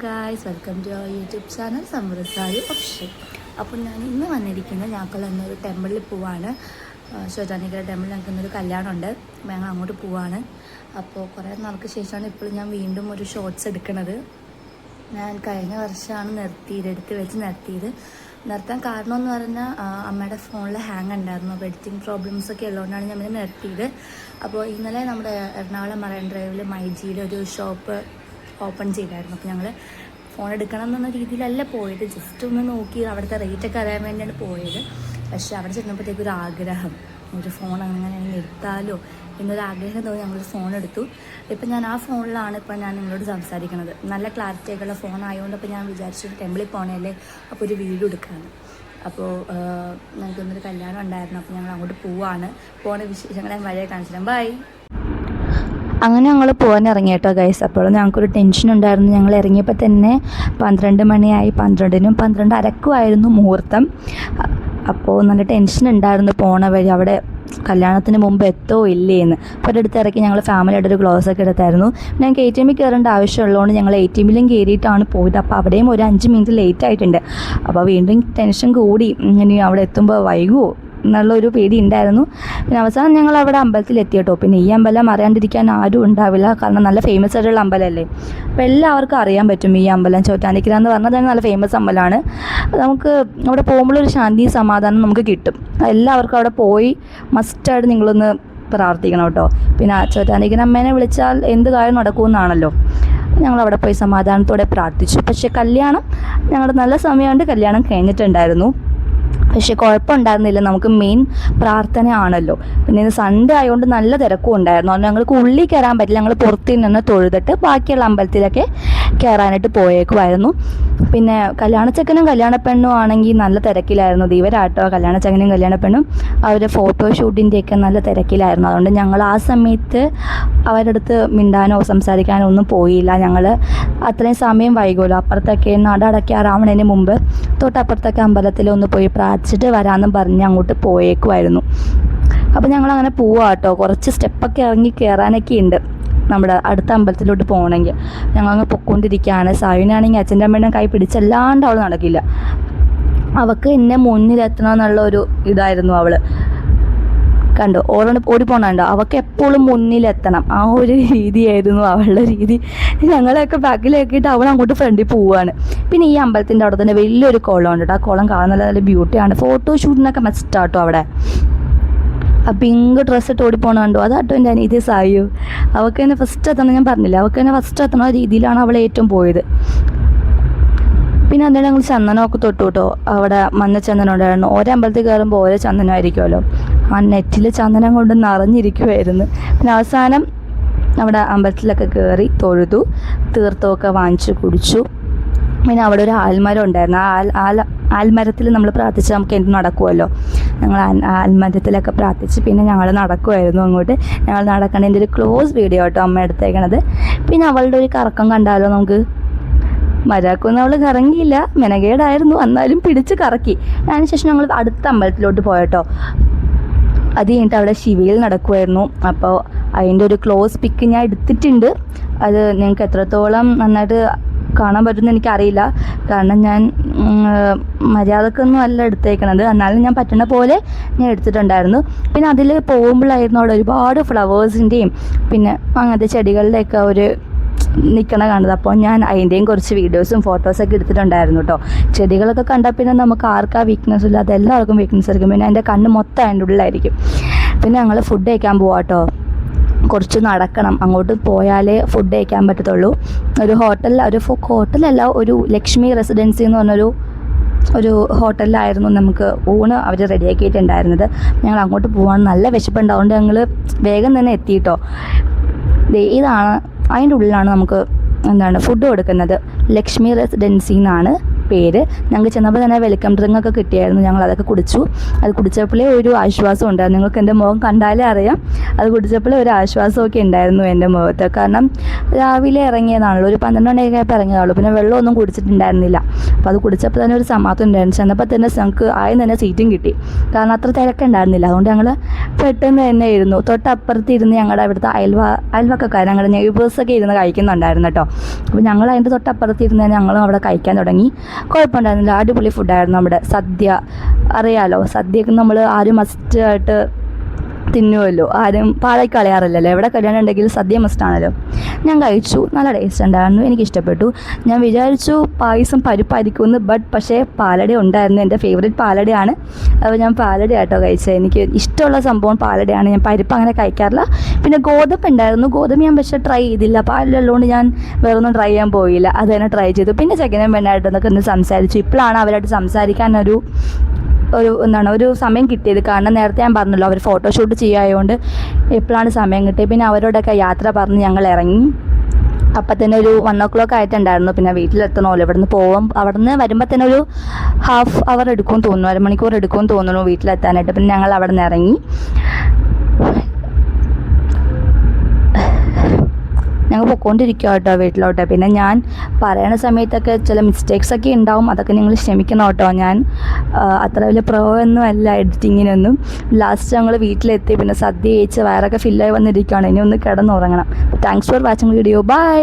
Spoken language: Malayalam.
Guys, welcome to our YouTube channel സമൃദ്ധായി ഒഫീഷ്യൽ. അപ്പോൾ ഞാൻ ഇന്ന് വന്നിരിക്കുന്നത് ഞങ്ങൾ എന്നൊരു ടെമ്പിളിൽ പോവാണ്. ശോചാനിക്കര ടെമ്പിളിൽ ഞങ്ങൾക്ക് ഇന്നൊരു കല്യാണമുണ്ട്. ഞങ്ങൾ അങ്ങോട്ട് പോവാണ്. അപ്പോൾ കുറേ നാൾക്ക് ശേഷമാണ് ഇപ്പോൾ ഞാൻ വീണ്ടും ഒരു ഷോർട്സ് എടുക്കുന്നത്. ഞാൻ കഴിഞ്ഞ വർഷമാണ് എടുത്ത് വെച്ച് നിർത്താൻ കാരണം എന്ന് പറഞ്ഞാൽ അമ്മയുടെ ഫോണിൽ ഹാങ് ഉണ്ടായിരുന്നു. അപ്പോൾ എഡിറ്റിംഗ് പ്രോബ്ലംസ് ഒക്കെ ഉള്ളതുകൊണ്ടാണ് ഞാൻ നിർത്തിയത്. അപ്പോൾ ഇന്നലെ നമ്മുടെ എറണാകുളം മറൈൻ ഡ്രൈവിൽ മൈജിയുടെ ഒരു ഷോപ്പ് ഓപ്പൺ ചെയ്തായിരുന്നു. അപ്പോൾ ഞങ്ങൾ ഫോൺ എടുക്കണം എന്ന രീതിയിലല്ല പോയത്, ജസ്റ്റ് ഒന്ന് നോക്കി അവിടുത്തെ റേറ്റൊക്കെ അറിയാൻ വേണ്ടിയാണ് പോയത്. പക്ഷേ അവിടെ ചെന്നപ്പോഴത്തേക്ക് ഒരു ആഗ്രഹം, ഒരു ഫോൺ അങ്ങനെ എടുത്താലോ എന്നൊരാഗ്രഹം തോന്നി ഞങ്ങളൊരു ഫോൺ എടുത്തു. ഇപ്പം ഞാൻ ആ ഫോണിലാണ് ഇപ്പം ഞാൻ നിങ്ങളോട് സംസാരിക്കുന്നത്. നല്ല ക്ലാരിറ്റി ആയിട്ടുള്ള ഫോൺ ആയതുകൊണ്ട് അപ്പോൾ ഞാൻ വിചാരിച്ചു ടെമ്പിളിൽ പോകണല്ലേ, അപ്പോൾ ഒരു വീഡിയോ എടുക്കുകയാണ്. അപ്പോൾ ഞങ്ങൾക്കൊന്നൊരു കല്യാണം ഉണ്ടായിരുന്നു. അപ്പോൾ ഞങ്ങൾ അങ്ങോട്ട് പോവാണ്. പോണ വിശേഷങ്ങൾ ഞാൻ വഴിയെ കാണിച്ചു തരാം. ബൈ. അങ്ങനെ ഞങ്ങൾ പോകാൻ ഇറങ്ങി കേട്ടോ ഗൈസ്. അപ്പോൾ ഞങ്ങൾക്കൊരു ടെൻഷൻ ഉണ്ടായിരുന്നു. ഞങ്ങൾ ഇറങ്ങിയപ്പോൾ തന്നെ 12 മണിയായി. 12-നും 12:30 മുഹൂർത്തം. അപ്പോൾ നല്ല ടെൻഷൻ ഉണ്ടായിരുന്നു പോണ വഴി, അവിടെ കല്യാണത്തിന് മുമ്പ് എത്തോ ഇല്ലേന്ന്. അപ്പോൾ ഒരിടത്ത് ഇറക്കി ഞങ്ങൾ ഫാമിലിയായിട്ട് ഒരു ഗ്ലോസ് ഒക്കെ എടുത്തായിരുന്നു. ഞങ്ങൾക്ക് ATM കയറേണ്ട ആവശ്യമുള്ളതുകൊണ്ട് ഞങ്ങൾ ATM കയറിയിട്ടാണ് പോയത്. അപ്പോൾ അവിടെയും ഒരു 5 മിനിറ്റ് ലേറ്റ് ആയിട്ടുണ്ട്. അപ്പോൾ വീണ്ടും ടെൻഷൻ കൂടി, ഇനി അവിടെ എത്തുമ്പോൾ വൈകുമോ എന്നുള്ളൊരു പേടി ഉണ്ടായിരുന്നു. പിന്നെ അവസാനം ഞങ്ങൾ അവിടെ അമ്പലത്തിലെത്തി കേട്ടോ. പിന്നെ ഈ അമ്പലം അറിയാണ്ടിരിക്കാൻ ആരും ഉണ്ടാവില്ല, കാരണം നല്ല ഫേമസ് ആയിട്ടുള്ള അമ്പലമല്ലേ. അപ്പോൾ എല്ലാവർക്കും അറിയാൻ പറ്റും ഈ അമ്പലം. ചോറ്റാനിക്കര എന്ന് പറഞ്ഞാൽ തന്നെ നല്ല ഫേമസ് അമ്പലമാണ്. നമുക്ക് അവിടെ പോകുമ്പോഴൊരു ശാന്തിയും സമാധാനം നമുക്ക് കിട്ടും. എല്ലാവർക്കും അവിടെ പോയി മസ്റ്റായിട്ട് നിങ്ങളൊന്ന് പ്രാർത്ഥിക്കണം കേട്ടോ. പിന്നെ ചോറ്റാനിക്കര അമ്മേനെ വിളിച്ചാൽ എന്ത് കാര്യം നടക്കുമെന്നാണല്ലോ. ഞങ്ങളവിടെ പോയി സമാധാനത്തോടെ പ്രാർത്ഥിച്ചു. പക്ഷേ കല്യാണം ഞങ്ങളുടെ നല്ല സമയമുണ്ട്, കല്യാണം കഴിഞ്ഞിട്ടുണ്ടായിരുന്നു. പക്ഷേ കുഴപ്പമുണ്ടായിരുന്നില്ല, നമുക്ക് മെയിൻ പ്രാർത്ഥനയാണല്ലോ. പിന്നെ ഇത് സൺഡേ ആയതുകൊണ്ട് നല്ല തിരക്കും ഉണ്ടായിരുന്നു. അതുകൊണ്ട് ഞങ്ങൾക്ക് ഉള്ളിൽ കയറാൻ പറ്റില്ല. ഞങ്ങൾ പുറത്തു നിന്ന് തൊഴുതിട്ട് ബാക്കിയുള്ള അമ്പലത്തിലൊക്കെ കയറാനായിട്ട് പോയേക്കുമായിരുന്നു. പിന്നെ കല്യാണച്ചക്കനും കല്യാണപ്പെണ്ണും ആണെങ്കിൽ നല്ല തിരക്കിലായിരുന്നു. ഇവരാട്ടോ കല്യാണച്ചക്കനും കല്യാണപ്പെണ്ണും അവരുടെ ഫോട്ടോഷൂട്ടിൻ്റെയൊക്കെ നല്ല തിരക്കിലായിരുന്നു. അതുകൊണ്ട് ഞങ്ങൾ ആ സമയത്ത് അവരുടെ അടുത്ത് മിണ്ടാനോ സംസാരിക്കാനോ ഒന്നും പോയില്ല. ഞങ്ങൾ അത്രയും സമയം വൈകുമല്ലോ. അപ്പുറത്തൊക്കെ നട അടയ്ക്കാറാവണതിന് മുമ്പ് തൊട്ടപ്പുറത്തൊക്കെ അമ്പലത്തിലൊന്ന് പോയി പ്രാർത്ഥിച്ചിട്ട് വരാമെന്നും പറഞ്ഞ് അങ്ങോട്ട് പോയേക്കുമായിരുന്നു. അപ്പോൾ ഞങ്ങളങ്ങനെ പോവാം കേട്ടോ. കുറച്ച് സ്റ്റെപ്പൊക്കെ ഇറങ്ങി കയറാനൊക്കെ ഉണ്ട് നമ്മുടെ അടുത്ത അമ്പലത്തിലോട്ട് പോകണമെങ്കിൽ. ഞങ്ങളങ്ങ് പൊയ്ക്കൊണ്ടിരിക്കുകയാണ്. സായുവിനാണെങ്കിൽ അച്ഛൻ്റെ അമ്മയുടെ കൈ പിടിച്ചല്ലാണ്ട് അവൾ നടക്കില്ല. അവൾക്ക് എന്നെ മുന്നിലെത്തണം എന്നുള്ള ഒരു ഇതായിരുന്നു. അവൾ കണ്ടോ ഓടിപ്പോണുണ്ടോ, അവൾക്ക് എപ്പോഴും മുന്നിലെത്തണം, ആ ഒരു രീതിയായിരുന്നു അവളുടെ രീതി. ഞങ്ങളെയൊക്കെ ബാക്കിലാക്കിയിട്ട് അവൾ അങ്ങോട്ട് ഫ്രണ്ടിൽ പോവുകയാണ്. പിന്നെ ഈ അമ്പലത്തിൻ്റെ അവിടെ തന്നെ വലിയൊരു കുളം ഉണ്ട് കേട്ടോ. ആ കുളം കാണാൻ നല്ല നല്ല ബ്യൂട്ടിയാണ്. ഫോട്ടോഷൂട്ടിനൊക്കെ മസ്റ്റാട്ടോ അവിടെ. ആ പിങ്ക് ഡ്രസ്സ് ഇട്ട് ഓടിപ്പോണുണ്ടോ, അതാട്ടോ എൻ്റെ അനിയത്തി സായു. അവൾക്ക് തന്നെ ഫസ്റ്റ് എത്തണം, ഞാൻ പറഞ്ഞില്ല, അവൾക്ക് തന്നെ ഫസ്റ്റ് എത്തണ രീതിയിലാണ് അവൾ ഏറ്റവും പോയത്. പിന്നെ അതിൻ്റെ ഞങ്ങൾ ചന്ദനമൊക്കെ തൊട്ടു കേട്ടോ. അവിടെ മഞ്ഞ ചന്ദനം ഉണ്ടായിരുന്നു. ഓരോ അമ്പലത്തിൽ കയറുമ്പോൾ ഓരോ ചന്ദനമായിരിക്കുമല്ലോ. ആ നെറ്റിൽ ചന്ദനം കൊണ്ട് നിറഞ്ഞിരിക്കുമായിരുന്നു. പിന്നെ അവസാനം അവിടെ അമ്പലത്തിലൊക്കെ കയറി തൊഴുതു, തീർത്ഥമൊക്കെ വാങ്ങിച്ചു കുടിച്ചു. പിന്നെ അവിടെ ഒരു ആൽമരം ഉണ്ടായിരുന്നു. ആ ആൽമരത്തിൽ നമ്മൾ പ്രാർത്ഥിച്ച് നമുക്ക് എന്ത് നടക്കുമല്ലോ. ഞങ്ങൾ ആൽമരത്തിലൊക്കെ പ്രാർത്ഥിച്ച് പിന്നെ ഞങ്ങൾ നടക്കുമായിരുന്നു അങ്ങോട്ട്. ഞങ്ങൾ നടക്കണതിൻ്റെ ഒരു ക്ലോസ് വീഡിയോ കേട്ടോ അമ്മ എടുത്തേക്കണത്. പിന്നെ അവളുടെ ഒരു കറക്കം കണ്ടാലോ നമുക്ക്. മരാക്കൊന്നും അവൾ കറങ്ങിയില്ല, മെനകേടായിരുന്നു, എന്നാലും പിടിച്ച് കറക്കി. അതിനുശേഷം ഞങ്ങൾ അടുത്ത അമ്പലത്തിലോട്ട് പോയട്ടോ. അത് കഴിഞ്ഞിട്ട് അവിടെ ശിവയിൽ നടക്കുമായിരുന്നു. അപ്പോൾ അതിൻ്റെ ഒരു ക്ലോസ് പിക്ക് ഞാൻ എടുത്തിട്ടുണ്ട്. അത് നിങ്ങൾക്ക് എത്രത്തോളം നന്നായിട്ട് കാണാൻ പറ്റുമെന്ന് എനിക്കറിയില്ല, കാരണം ഞാൻ മര്യാദക്കൊന്നും അല്ല എടുത്തേക്കണത്. എന്നാലും ഞാൻ പറ്റുന്ന പോലെ ഞാൻ എടുത്തിട്ടുണ്ടായിരുന്നു. പിന്നെ അതിൽ പോകുമ്പോഴായിരുന്നു അവിടെ ഒരുപാട് ഫ്ലവേഴ്സിൻ്റെയും പിന്നെ അങ്ങനത്തെ ചെടികളുടെയൊക്കെ ഒരു നിൽക്കണ കണ്ടത്. അപ്പോൾ ഞാൻ അതിൻ്റെയും കുറച്ച് വീഡിയോസും ഫോട്ടോസൊക്കെ എടുത്തിട്ടുണ്ടായിരുന്നു കേട്ടോ. ചെടികളൊക്കെ കണ്ടാൽ പിന്നെ നമുക്ക് ആർക്കാ വീക്ക്നെസ് ഇല്ല, അതെല്ലാവർക്കും വീക്ക്നെസ് ആയിരിക്കും. പിന്നെ എൻ്റെ കണ്ണ് മൊത്തം അതിൻ്റെ ഉള്ളിലായിരിക്കും. പിന്നെ ഞങ്ങൾ ഫുഡ് കഴിക്കാൻ പോവാം കേട്ടോ. കുറച്ച് നടക്കണം, അങ്ങോട്ട് പോയാലേ ഫുഡ് കഴിക്കാൻ പറ്റത്തുള്ളൂ. ഒരു ഹോട്ടലല്ല, ഒരു ലക്ഷ്മി റെസിഡൻസി എന്ന് പറഞ്ഞൊരു ഹോട്ടലിലായിരുന്നു നമുക്ക് ഊണ് അവർ റെഡിയാക്കിയിട്ടുണ്ടായിരുന്നത്. ഞങ്ങൾ അങ്ങോട്ട് പോകാൻ നല്ല വിശപ്പുണ്ടാവുകൊണ്ട് ഞങ്ങൾ വേഗം തന്നെ എത്തിയിട്ടോ. ഇതാണ് അതിൻ്റെ ഉള്ളിലാണ് നമുക്ക് ഫുഡ് കൊടുക്കുന്നത്. ലക്ഷ്മി റെസിഡൻസി എന്നാണ് പേര്. ഞങ്ങൾക്ക് ചെന്നപ്പോൾ തന്നെ വെൽക്കം ഡ്രിങ്ക് ഒക്കെ കിട്ടിയായിരുന്നു. ഞങ്ങൾ അതൊക്കെ കുടിച്ചു. അത് കുടിച്ചപ്പോഴേ ഒരു ആശ്വാസം ഉണ്ടായിരുന്നു. നിങ്ങൾക്ക് എൻ്റെ മുഖം കണ്ടാലേ അറിയാം. അത് കുടിച്ചപ്പോഴേ ഒരു ആശ്വാസമൊക്കെ ഉണ്ടായിരുന്നു എൻ്റെ മുഖത്ത്. കാരണം രാവിലെ ഇറങ്ങിയതാണല്ലോ, ഒരു 12 മണിയൊക്കെ ആയപ്പോൾ ഇറങ്ങിയതാണല്ലോ. പിന്നെ വെള്ളമൊന്നും കുടിച്ചിട്ടുണ്ടായിരുന്നില്ല. അപ്പോൾ അത് കുടിച്ചപ്പോൾ തന്നെ ഒരു സമാധാനം ഉണ്ടായിരുന്നു. ചെന്നപ്പോൾ തന്നെ ഞങ്ങൾക്ക് ആദ്യം തന്നെ സീറ്റും കിട്ടി, കാരണം അത്ര തിരക്കുണ്ടായിരുന്നില്ല. അതുകൊണ്ട് ഞങ്ങൾ പെട്ടെന്ന് തന്നെ ഇരുന്നു. തൊട്ടപ്പുറത്ത് ഇരുന്ന് ഞങ്ങളുടെ അവിടുത്തെ അയൽവക്കക്കാർ, ഞങ്ങളുടെ നെയ്ബേഴ്സൊക്കെ ഇരുന്ന് കഴിക്കുന്നുണ്ടായിരുന്നു കേട്ടോ. അപ്പോൾ ഞങ്ങൾ അതിൻ്റെ തൊട്ടപ്പുറത്ത് ഇരുന്ന് ഞങ്ങളും അവിടെ കഴിക്കാൻ തുടങ്ങി. കുഴപ്പമുണ്ടായിരുന്നില്ല, അടിപൊളി ഫുഡായിരുന്നു. നമ്മുടെ സദ്യ അറിയാലോ, സദ്യയൊക്കെ നമ്മൾ ആരും മസ്റ്റായിട്ട് തിന്നുമല്ലോ, ആരും പാഴായി കളയാറില്ലല്ലോ. എവിടെ കല്യാണം ഉണ്ടെങ്കിൽ സദ്യ മസ്റ്റാണല്ലോ. ഞാൻ കഴിച്ചു, നല്ല ടേസ്റ്റ് ഉണ്ടായിരുന്നു, എനിക്കിഷ്ടപ്പെട്ടു. ഞാൻ വിചാരിച്ചു പായസം പരിപ്പായിരിക്കുമെന്ന്, പക്ഷേ പാലട ഉണ്ടായിരുന്നു. എൻ്റെ ഫേവറേറ്റ് പാലടയാണ്. അപ്പോൾ ഞാൻ പാലട ആട്ടോ കഴിച്ചത്. എനിക്ക് ഇഷ്ടമുള്ള സംഭവം പാലടയാണ്. ഞാൻ പരിപ്പ് അങ്ങനെ കഴിക്കാറില്ല. പിന്നെ ഗോതമ്പ് ഉണ്ടായിരുന്നു, ഗോതമ്പ് ഞാൻ പക്ഷേ ട്രൈ ചെയ്തില്ല. പാലുള്ളതുകൊണ്ട് ഞാൻ വേറൊന്നും ട്രൈ ചെയ്യാൻ പോയില്ല, അത് തന്നെ ട്രൈ ചെയ്തു. പിന്നെ ചെക്കനും പെണ്ണായിട്ടൊക്കെ ഒന്ന് സംസാരിച്ചു. ഇപ്പോഴാണ് അവരായിട്ട് സംസാരിക്കാൻ ഒരു സമയം കിട്ടിയത്. കാരണം നേരത്തെ ഞാൻ പറഞ്ഞല്ലോ, അവർ ഫോട്ടോഷൂട്ട് ചെയ്യായതുകൊണ്ട് എപ്പോഴാണ് സമയം കിട്ടിയത്. പിന്നെ അവരോടൊക്കെ യാത്ര പറഞ്ഞ് ഞങ്ങൾ ഇറങ്ങി. അപ്പം തന്നെ ഒരു 1 o'clock ആയിട്ടുണ്ടായിരുന്നു. പിന്നെ വീട്ടിലെത്തണമല്ലോ, അവിടെ നിന്ന് വരുമ്പോൾ തന്നെ ഒരു ഹാഫ് അവർ എടുക്കുമെന്ന് തോന്നുന്നു, 1 മണിക്കൂർ എടുക്കുമെന്ന് തോന്നുന്നു വീട്ടിലെത്താനായിട്ട്. പിന്നെ ഞങ്ങൾ അവിടെ നിന്ന് ഇറങ്ങി. ഞങ്ങൾ പൊയ്ക്കൊണ്ടിരിക്കുക കേട്ടോ വീട്ടിലോട്ട്. പിന്നെ ഞാൻ പറയണ സമയത്തൊക്കെ ചില മിസ്റ്റേക്സൊക്കെ ഉണ്ടാവും, അതൊക്കെ നിങ്ങൾ ക്ഷമിക്കണം കേട്ടോ. ഞാൻ അത്ര വലിയ പ്രോ ഒന്നും അല്ല എഡിറ്റിങ്ങിനൊന്നും. ലാസ്റ്റ് ഞങ്ങൾ വീട്ടിലെത്തി. പിന്നെ സദ്യ കഴിച്ച് വയറൊക്കെ ഫില്ലായി വന്നിരിക്കുകയാണ്. ഇനി ഒന്ന് കിടന്നുറങ്ങണം. Thanks for watching video. By.